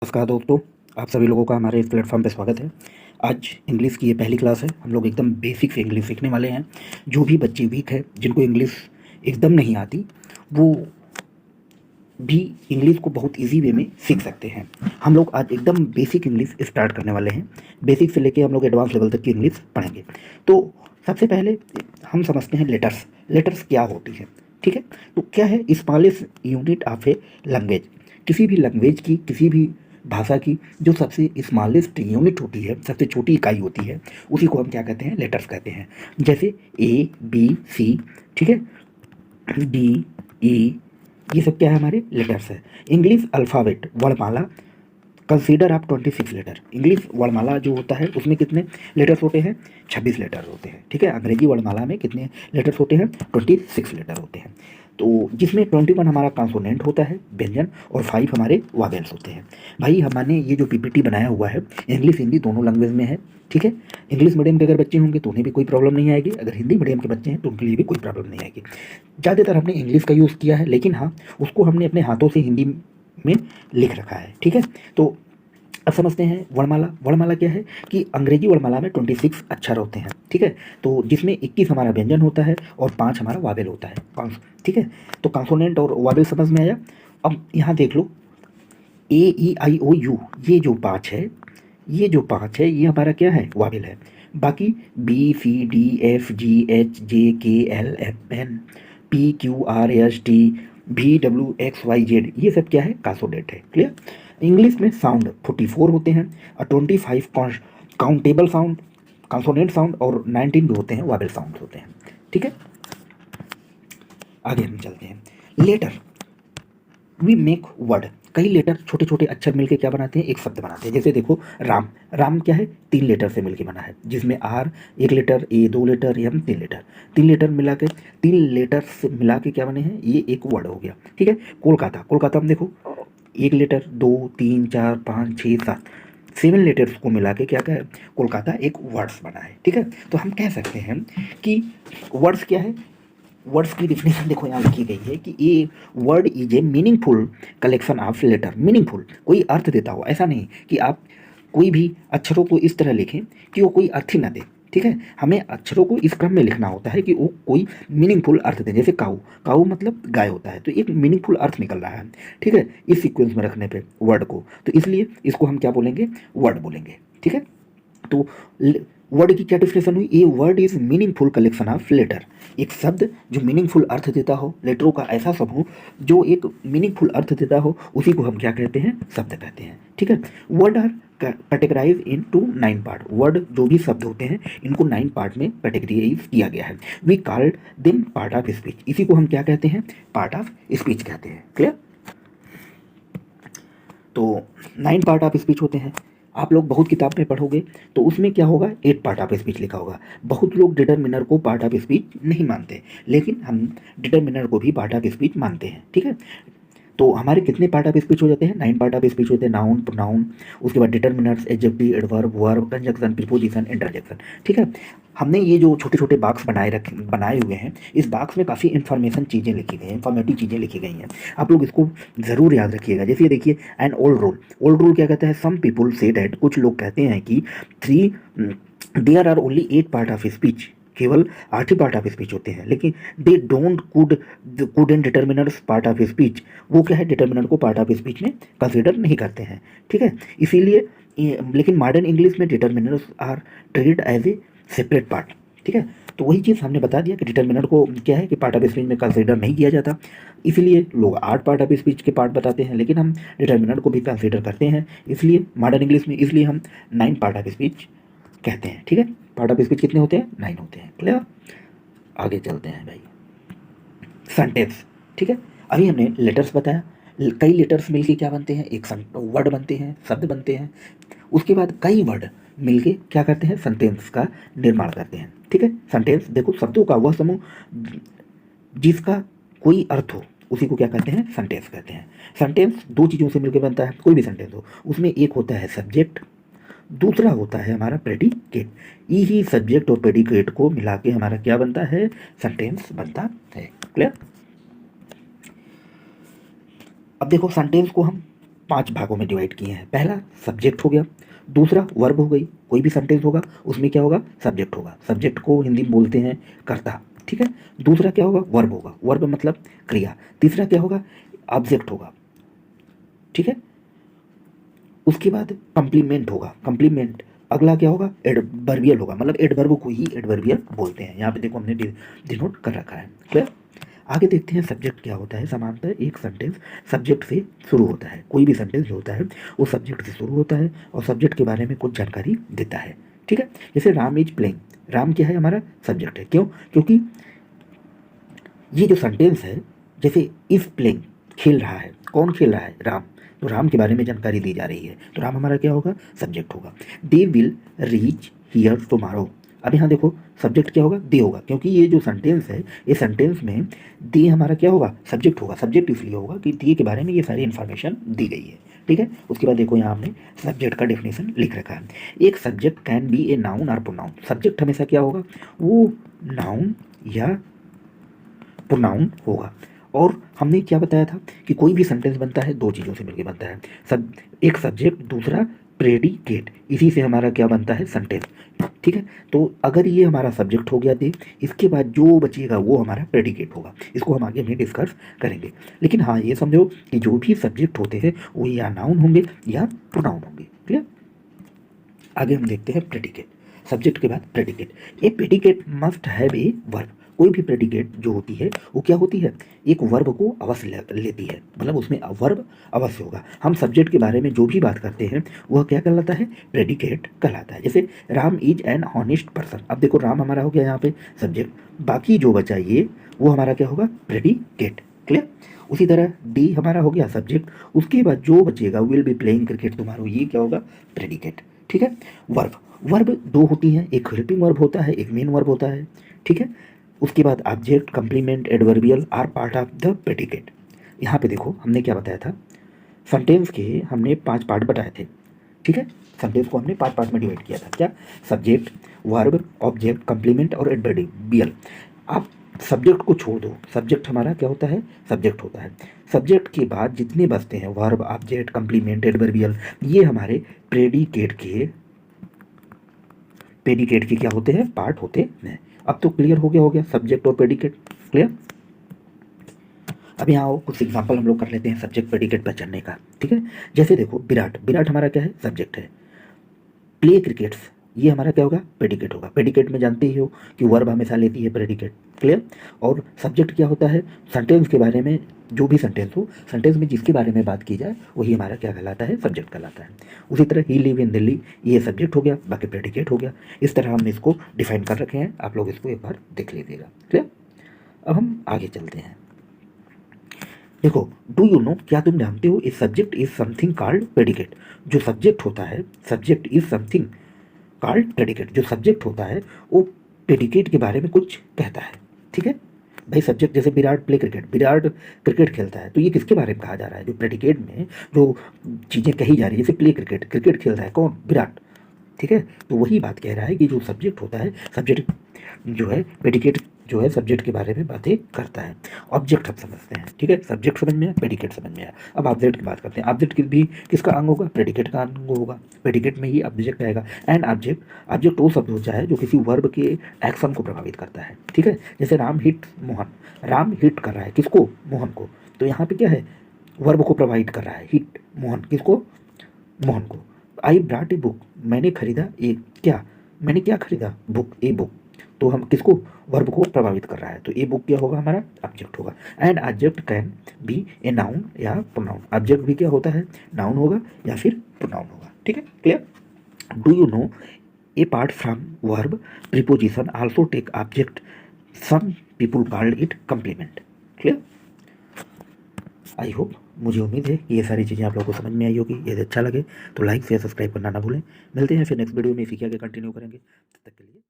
नमस्कार दोस्तों, आप सभी लोगों का हमारे इस प्लेटफॉर्म पे स्वागत है। आज इंग्लिश की ये पहली क्लास है। हम लोग एकदम बेसिक से इंग्लिश सीखने वाले हैं। जो भी बच्चे वीक है, जिनको इंग्लिश एकदम नहीं आती, वो भी इंग्लिश को बहुत इजी वे में सीख सकते हैं। हम लोग आज एकदम बेसिक इंग्लिश स्टार्ट करने वाले हैं। बेसिक से लेके हम लोग एडवांस लेवल तक की इंग्लिश पढ़ेंगे। तो सबसे पहले हम समझते हैं लेटर्स। लेटर्स क्या होती है, ठीक है। तो क्या है, smallest unit of a language. किसी भी लैंग्वेज की, किसी भी भाषा की जो सबसे स्मॉलेस्ट यूनिट होती है, सबसे छोटी इकाई होती है, उसी को हम क्या कहते हैं, लेटर्स कहते हैं। जैसे ए, बी, सी, ठीक है, डी, ई, ये सब क्या है, हमारे लेटर्स है। इंग्लिश अल्फ़ाबेट वर्णमाला कंसीडर आप 26 लेटर। इंग्लिश वर्णमाला जो होता है उसमें कितने लेटर्स होते हैं, 26 लेटर होते हैं, ठीक है। अंग्रेजी वर्णमाला में कितने लेटर्स होते हैं, 26 लेटर होते हैं। तो जिसमें 21 हमारा कॉन्सोनेंट होता है, व्यंजन, और 5 हमारे वावेल्स होते हैं। भाई हमने ये जो पीपीटी बनाया हुआ है, इंग्लिश हिंदी दोनों लैंग्वेज में है, ठीक है। इंग्लिश मीडियम के अगर बच्चे होंगे तो उन्हें भी कोई प्रॉब्लम नहीं आएगी, अगर हिंदी मीडियम के बच्चे हैं तो उनके लिए भी कोई प्रॉब्लम नहीं आएगी। ज़्यादातर हमने इंग्लिश का यूज़ किया है, लेकिन हाँ, उसको हमने अपने हाथों से हिंदी में लिख रखा है, ठीक है। तो अब समझते हैं वर्णमाला। वर्णमाला क्या है कि अंग्रेजी वर्णमाला में 26 अक्षर होते हैं, ठीक है। तो जिसमें 21 हमारा व्यंजन होता है और 5 हमारा वावेल होता है, 5, ठीक है। तो कॉन्सोनेंट और वावेल समझ में आया। अब यहाँ देख लो, ए, ई, आई, ओ, यू, ये जो 5 है, ये जो 5 है, ये हमारा क्या है, वावेल है। बाकी B, C, D, F, G, H, J, K, L, M, N, P, Q, R, S, T, V, W, X, Y, Z, ये सब क्या है, कॉन्सोनेंट है। क्लियर। इंग्लिश में साउंड 44 होते हैं और 25 काउंटेबल साउंड, कॉन्सोनेंट साउंड, और 19 जो होते हैं वावेल साउंड होते हैं, ठीक है। आगे हम चलते हैं। Letter we make word. कई लेटर, छोटे छोटे अक्षर मिलके क्या बनाते हैं, एक शब्द बनाते हैं। जैसे देखो, राम। राम क्या है, 3 लेटर से मिलके बना है, जिसमें R 1 letter, A 2 letter, M 3 letter. 3 letter मिला के, 3 लेटर से मिला के क्या बने हैं, ये एक वर्ड हो गया, ठीक है। कोलकाता। कोलकाता में देखो, 1 लेटर, 2, 3, 4, 5, 6, 7, 7 लेटर्स को मिला के क्या क्या है, कोलकाता एक वर्ड्स बना है, ठीक है। तो हम कह सकते हैं कि वर्ड्स क्या है, वर्ड्स की डिफिनेशन देखो यहाँ लिखी गई है कि a word is a meaningful collection of letter. Meaningful, कोई अर्थ देता हो, ऐसा नहीं कि आप कोई भी अक्षरों को इस तरह लिखें कि वो कोई अर्थ ही ना दे, ठीक है। हमें अक्षरों को इस क्रम में लिखना होता है कि वो कोई मीनिंगफुल अर्थ दे। जैसे काऊ, काऊ मतलब गाय होता है, तो एक मीनिंगफुल अर्थ निकल रहा है, ठीक है, इस सीक्वेंस में रखने पे वर्ड को। तो इसलिए इसको हम क्या बोलेंगे, वर्ड बोलेंगे, ठीक है। तो वर्ड की क्या डिफिनेशन हुई, a word is meaningful collection of letter. एक शब्द जो मीनिंगफुल अर्थ देता हो, लेटरों का ऐसा समूह जो एक मीनिंगफुल अर्थ देता हो, उसी को हम क्या कहते हैं, शब्द कहते हैं, ठीक है। Word are categorise into 9 part. Word जो भी शब्द होते हैं, इनको 9 पार्ट में कैटेगराइज किया गया है। We called them part of speech. इसी को हम क्या कहते हैं, पार्ट ऑफ स्पीच कहते हैं। क्लियर। तो 9 पार्ट ऑफ स्पीच होते हैं। आप लोग बहुत किताब में पढ़ोगे तो उसमें क्या होगा, 8 पार्ट ऑफ स्पीच लिखा होगा। बहुत लोग डिटरमिनर को पार्ट ऑफ स्पीच नहीं मानते, लेकिन हम डिटरमिनर को भी पार्ट ऑफ स्पीच मानते हैं, ठीक है। तो हमारे कितने पार्ट ऑफ स्पीच हो जाते हैं, 9 पार्ट ऑफ स्पीच होते हैं। नाउन, प्रोनाउन, उसके बाद determiners, adjective, adverb, verb, conjunction, preposition, interjection, ठीक है। हमने ये जो छोटे छोटे बॉक्स बनाए हुए हैं, इस बॉक्स में काफ़ी इन्फॉर्मेशन चीज़ें लिखी गई हैं, इन्फॉर्मेटिव चीज़ें लिखी गई हैं। आप लोग इसको ज़रूर याद रखिएगा। जैसे ये देखिए, an old rule. Old rule क्या कहता है, सम पीपुल से डैट, कुछ लोग कहते हैं कि there are only 8 part of speech, केवल 8 ही पार्ट ऑफ स्पीच होते हैं, लेकिन they don't could and determiners part of speech. वो क्या है, डिटर्मिनर को पार्ट ऑफ स्पीच में कंसिडर नहीं करते हैं, ठीक है। इसीलिए लेकिन मॉडर्न इंग्लिश में determiners are treated as a separate part, ठीक है। तो वही चीज़ हमने बता दिया कि डिटर्मिनर को क्या है कि पार्ट ऑफ स्पीच में कंसिडर नहीं किया जाता, इसीलिए लोग 8 पार्ट ऑफ स्पीच के पार्ट बताते हैं, लेकिन हम डिटर्मिनर को भी कंसिडर करते हैं, इसलिए मॉडर्न इंग्लिश में, इसलिए हम 9 पार्ट ऑफ स्पीच कहते हैं, ठीक है। पार्ट ऑफ स्पीच कितने होते हैं, 9 होते हैं। क्लियर। आगे चलते हैं भाई, सेंटेंस, ठीक है। अभी हमने लेटर्स बताया, कई लेटर्स मिलके क्या बनते हैं, एक वर्ड बनते हैं, शब्द बनते हैं। उसके बाद कई वर्ड मिलके क्या करते हैं, सेंटेंस का निर्माण करते हैं, ठीक है। सेंटेंस देखो, शब्दों का वह समूह जिसका कोई अर्थ हो, उसी को क्या कहते हैं, सेंटेंस कहते हैं। सेंटेंस 2 चीज़ों से मिलकर बनता है, कोई भी सेंटेंस हो, उसमें एक होता है सब्जेक्ट, दूसरा होता है हमारा प्रेडिकेट। यही सब्जेक्ट और प्रेडिकेट को मिला के हमारा क्या बनता है, सेंटेंस बनता है। क्लियर। अब देखो, सेंटेंस को हम 5 भागों में डिवाइड किए हैं। पहला सब्जेक्ट हो गया, दूसरा वर्ब हो गई, कोई भी सेंटेंस होगा उसमें क्या होगा, सब्जेक्ट होगा, सब्जेक्ट को हिंदी में बोलते हैं कर्ता, ठीक है। दूसरा क्या होगा, वर्ब होगा, वर्ब मतलब क्रिया। तीसरा क्या होगा, ऑब्जेक्ट होगा, ठीक है। उसके बाद कंप्लीमेंट होगा, कंप्लीमेंट। अगला क्या होगा, एडवर्बियल होगा, मतलब एडवर्ब को ही एडवर्बियल बोलते हैं। यहाँ पे देखो हमने डिनोट कर रखा है, क्लियर। आगे देखते हैं सब्जेक्ट क्या होता है। समानतः एक सेंटेंस सब्जेक्ट से शुरू होता है। कोई भी सेंटेंस जो होता है वो सब्जेक्ट से शुरू होता है और सब्जेक्ट के बारे में कुछ जानकारी देता है, ठीक है। जैसे राम इज प्लेइंग, राम क्या है, हमारा सब्जेक्ट है। क्यों, क्योंकि ये जो सेंटेंस है, जैसे इज प्लेइंग, खेल रहा है, कौन खेल रहा है, राम, तो राम के बारे में जानकारी दी जा रही है, तो राम हमारा क्या होगा, सब्जेक्ट होगा। They will reach here tomorrow, अब यहाँ देखो सब्जेक्ट क्या होगा, दे होगा, क्योंकि ये जो सेंटेंस है, इस सेंटेंस में दे हमारा क्या होगा, सब्जेक्ट होगा। सब्जेक्ट इसलिए होगा कि दे के बारे में ये सारी इन्फॉर्मेशन दी गई है, ठीक है। उसके बाद देखो यहाँ हमने सब्जेक्ट का डेफिनेशन लिख रखा है। एक subject can be a noun और प्रोनाउन, सब्जेक्ट हमेशा क्या होगा, वो नाउन या प्रोनाउन होगा। और हमने क्या बताया था कि कोई भी सेंटेंस बनता है दो चीज़ों से मिलकर बनता है, सब एक सब्जेक्ट, दूसरा प्रेडिकेट, इसी से हमारा क्या बनता है, सेंटेंस, ठीक है। तो अगर ये हमारा सब्जेक्ट हो गया दे, इसके बाद जो बचेगा वो हमारा प्रेडिकेट होगा। इसको हम आगे में डिस्कस करेंगे, लेकिन हाँ ये समझो कि जो भी सब्जेक्ट होते हैं वो या नाउन होंगे या प्रोनाउन होंगे, क्लियर। आगे हम देखते हैं प्रेडिकेट, सब्जेक्ट के बाद predicate. A predicate must have a verb, कोई भी प्रेडिकेट जो होती है वो क्या होती है, एक वर्ब को अवश्य लेती है, मतलब उसमें वर्ब अवश्य होगा। हम सब्जेक्ट के बारे में जो भी बात करते हैं वह क्या कहलाता है, प्रेडिकेट कहलाता है। जैसे Ram is an honest person, अब देखो राम हमारा हो गया यहाँ पे सब्जेक्ट, बाकी जो बचा ये वो हमारा क्या होगा, प्रेडिकेट, क्लियर। उसी तरह डी हमारा हो गया सब्जेक्ट, उसके बाद जो बचेगा विल बी प्लेइंग क्रिकेट तुम्हारा, ये क्या होगा, प्रेडिकेट, ठीक है। वर्ब, वर्ब दो होती हैं, एक हेल्पिंग वर्ब होता है, एक मेन वर्ब होता है, ठीक है। उसके बाद object, complement, adverbial are part of the predicate. यहाँ पे देखो हमने क्या बताया था, सेंटेंस के हमने 5 पार्ट बताए थे, ठीक है। सेंटेंस को हमने 5 पार्ट में डिवाइड किया था, क्या, सब्जेक्ट, वर्ब, ऑब्जेक्ट, कंप्लीमेंट और एडवर्बियल। आप सब्जेक्ट को छोड़ दो, सब्जेक्ट हमारा क्या होता है, सब्जेक्ट होता है। सब्जेक्ट के बाद जितने बचते हैं वर्ब, ऑब्जेक्ट, कंप्लीमेंट, एडवर्बियल, ये हमारे प्रेडिकेट के क्या होते हैं, पार्ट होते हैं। अब तो क्लियर हो गया सब्जेक्ट और प्रेडिकेट, क्लियर। अब यहाँ आओ कुछ एग्जांपल हम लोग कर लेते हैं सब्जेक्ट प्रेडिकेट पहचानने का, ठीक है। जैसे देखो विराट, विराट हमारा क्या है, सब्जेक्ट है। प्ले क्रिकेट्स, ये हमारा क्या होगा, प्रेडिकेट होगा। प्रेडिकेट में जानते ही हो कि वर्ब हमेशा लेती है प्रेडिकेट, क्लियर। और सब्जेक्ट क्या होता है, सेंटेंस के बारे में, जो भी सेंटेंस हो, सेंटेंस में जिसके बारे में बात की जाए वही हमारा क्या कहलाता है, सब्जेक्ट कहलाता है। उसी तरह ही लिव इन दिल्ली, ये सब्जेक्ट हो गया, बाकी प्रेडिकेट हो गया। इस तरह हमने इसको डिफाइन कर रखे हैं, आप लोग इसको एक बार देख लीजिएगा, क्लियर। अब हम आगे चलते हैं। देखो, डू यू नो, क्या तुम जानते हो, इस subject is something called predicate, जो सब्जेक्ट होता है, subject is something called predicate, जो सब्जेक्ट होता है वो प्रेडिकेट के बारे में कुछ कहता है, ठीक है। भाई सब्जेक्ट, जैसे Virat play cricket, Virat cricket खेलता है, तो ये किसके बारे में कहा जा रहा है, जो प्रेडिकेट में जो चीज़ें कही जा रही है, जैसे प्ले क्रिकेट, क्रिकेट खेल रहा है कौन, विराट, ठीक है। तो वही बात कह रहा है कि जो सब्जेक्ट होता है, सब्जेक्ट जो है, प्रेडिकेट जो है सब्जेक्ट के बारे में बातें करता है। ऑब्जेक्ट हम समझते हैं, ठीक है, सब्जेक्ट समझ में आया, प्रेडिकेट समझ में आया। अब ऑब्जेक्ट की बात करते हैं। ऑब्जेक्ट भी किसका अंग होगा, प्रेडिकेट का अंग होगा, प्रेडिकेट में ही ऑब्जेक्ट आएगा। एंड ऑब्जेक्ट, ऑब्जेक्ट वो शब्द होता है जो किसी वर्ब के एक्शन को प्रभावित करता है, ठीक है। जैसे राम हिट मोहन, राम हिट कर रहा है किसको, मोहन को, तो यहाँ पे क्या है, वर्ब को प्रभावित कर रहा है, हिट मोहन किसको, मोहन को। आई ब्रॉट ए बुक, मैंने खरीदा एक, क्या, मैंने क्या खरीदा, बुक, ए बुक, तो हम किसको, वर्ब को प्रभावित कर रहा है, तो ए बुक क्या होगा, हमारा ऑब्जेक्ट होगा। And object can be a noun या प्रोनाउन, ऑब्जेक्ट भी क्या होता है, नाउन होगा या फिर प्रोनाउन होगा, ठीक है, clear. Do you know, a part from verb preposition also take object, some people called it complement, clear. I hope, मुझे उम्मीद है कि ये सारी चीज़ें आप लोगों को समझ में आई होगी। यदि अच्छा लगे तो लाइक शेयर सब्सक्राइब करना ना भूलें। मिलते हैं फिर नेक्स्ट वीडियो में, इसी के आगे कंटिन्यू करेंगे, तब तक के लिए।